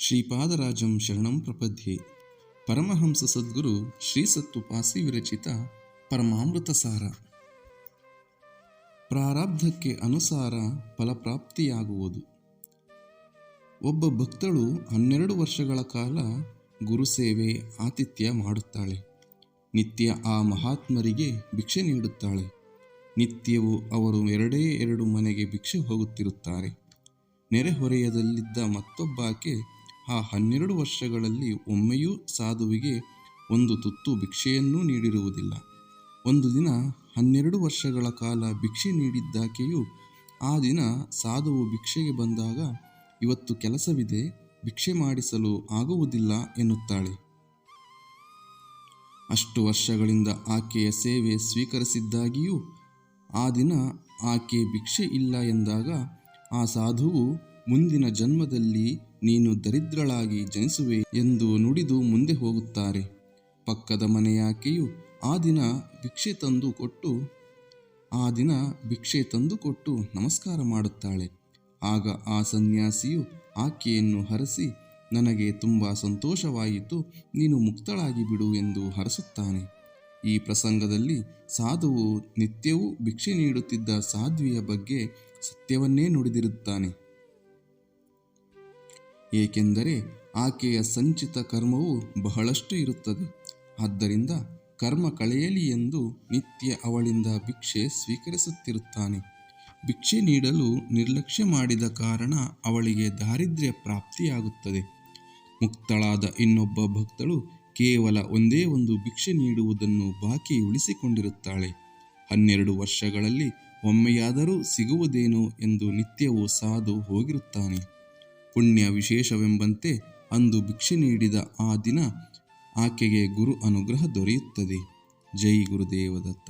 ಶ್ರೀಪಾದರಾಜಂ ಶರಣಂ ಪ್ರಪದ್ಯೆ. ಪರಮಹಂಸ ಸದ್ಗುರು ಶ್ರೀ ಸತ್ವಪಾಸಿ ವಿರಚಿತ ಪರಮಾಮೃತ ಸಾರ. ಪ್ರಾರಬ್ಧಕ್ಕೆ ಅನುಸಾರ ಫಲಪ್ರಾಪ್ತಿಯಾಗುವುದು. ಒಬ್ಬ ಭಕ್ತಳು 12 ವರ್ಷಗಳ ಕಾಲ ಗುರುಸೇವೆ ಆತಿಥ್ಯ ಮಾಡುತ್ತಾಳೆ. ನಿತ್ಯ ಆ ಮಹಾತ್ಮರಿಗೆ ಭಿಕ್ಷೆ ನೀಡುತ್ತಾಳೆ. ನಿತ್ಯವೂ ಅವರು 2 ಮನೆಗೆ ಭಿಕ್ಷೆ ಹೋಗುತ್ತಿರುತ್ತಾರೆ. ನೆರೆಹೊರೆಯದಲ್ಲಿದ್ದ ಮತ್ತೊಬ್ಬಾಕೆ ಆ 12 ವರ್ಷಗಳಲ್ಲಿ ಒಮ್ಮೆಯೂ ಸಾಧುವಿಗೆ ಒಂದು ತುತ್ತು ಭಿಕ್ಷೆಯನ್ನೂ ನೀಡಿರುವುದಿಲ್ಲ. ಒಂದು ದಿನ 12 ವರ್ಷಗಳ ಕಾಲ ಭಿಕ್ಷೆ ನೀಡಿದ್ದಾಕೆಯು ಆ ದಿನ ಸಾಧುವು ಭಿಕ್ಷೆಗೆ ಬಂದಾಗ, ಇವತ್ತು ಕೆಲಸವಿದೆ, ಭಿಕ್ಷೆ ಮಾಡಿಸಲು ಆಗುವುದಿಲ್ಲ ಎನ್ನುತ್ತಾಳೆ. ಅಷ್ಟು ವರ್ಷಗಳಿಂದ ಆಕೆಯ ಸೇವೆ ಸ್ವೀಕರಿಸಿದ್ದಾಗಿಯೂ ಆ ದಿನ ಆಕೆ ಭಿಕ್ಷೆ ಇಲ್ಲ ಎಂದಾಗ ಆ ಸಾಧುವು ಮುಂದಿನ ಜನ್ಮದಲ್ಲಿ ನೀನು ದರಿದ್ರಳಾಗಿ ಜನಿಸುವೆ ಎಂದು ನುಡಿದು ಮುಂದೆ ಹೋಗುತ್ತಾರೆ. ಪಕ್ಕದ ಮನೆಯಾಕೆಯು ಆ ದಿನ ಭಿಕ್ಷೆ ತಂದು ಕೊಟ್ಟು ನಮಸ್ಕಾರ ಮಾಡುತ್ತಾಳೆ. ಆಗ ಆ ಸನ್ಯಾಸಿಯು ಆಕೆಯನ್ನು ಹರಸಿ, ನನಗೆ ತುಂಬ ಸಂತೋಷವಾಯಿತು, ನೀನು ಮುಕ್ತಳಾಗಿ ಬಿಡು ಎಂದು ಹರಸುತ್ತಾನೆ. ಈ ಪ್ರಸಂಗದಲ್ಲಿ ಸಾಧುವು ನಿತ್ಯವೂ ಭಿಕ್ಷೆ ನೀಡುತ್ತಿದ್ದ ಸಾಧ್ವಿಯ ಬಗ್ಗೆ ಸತ್ಯವನ್ನೇ ನುಡಿದಿರುತ್ತಾನೆ. ಏಕೆಂದರೆ ಆಕೆಯ ಸಂಚಿತ ಕರ್ಮವು ಬಹಳಷ್ಟು ಇರುತ್ತದೆ. ಆದ್ದರಿಂದ ಕರ್ಮ ಕಳೆಯಲಿ ಎಂದು ನಿತ್ಯ ಅವಳಿಂದ ಭಿಕ್ಷೆ ಸ್ವೀಕರಿಸುತ್ತಿರುತ್ತಾನೆ. ಭಿಕ್ಷೆ ನೀಡಲು ನಿರ್ಲಕ್ಷ್ಯ ಮಾಡಿದ ಕಾರಣ ಅವಳಿಗೆ ದಾರಿದ್ರ್ಯ ಪ್ರಾಪ್ತಿಯಾಗುತ್ತದೆ. ಮುಕ್ತಳಾದ ಇನ್ನೊಬ್ಬ ಭಕ್ತಳು ಕೇವಲ ಒಂದೇ ಒಂದು ಭಿಕ್ಷೆ ನೀಡುವುದನ್ನು ಬಾಕಿ ಉಳಿಸಿಕೊಂಡಿರುತ್ತಾಳೆ. 12 ವರ್ಷಗಳಲ್ಲಿ ಒಮ್ಮೆಯಾದರೂ ಸಿಗುವುದೇನೋ ಎಂದು ನಿತ್ಯವೂ ಸಾಧು ಹೋಗಿರುತ್ತಾನೆ. ಪುಣ್ಯ ವಿಶೇಷವೆಂಬಂತೆ ಅಂದು ಭಿಕ್ಷೆ ನೀಡಿದ ಆ ದಿನ ಆಕೆಗೆ ಗುರು ಅನುಗ್ರಹ ದೊರೆಯುತ್ತದೆ. ಜೈ ಗುರುದೇವ ದತ್ತ.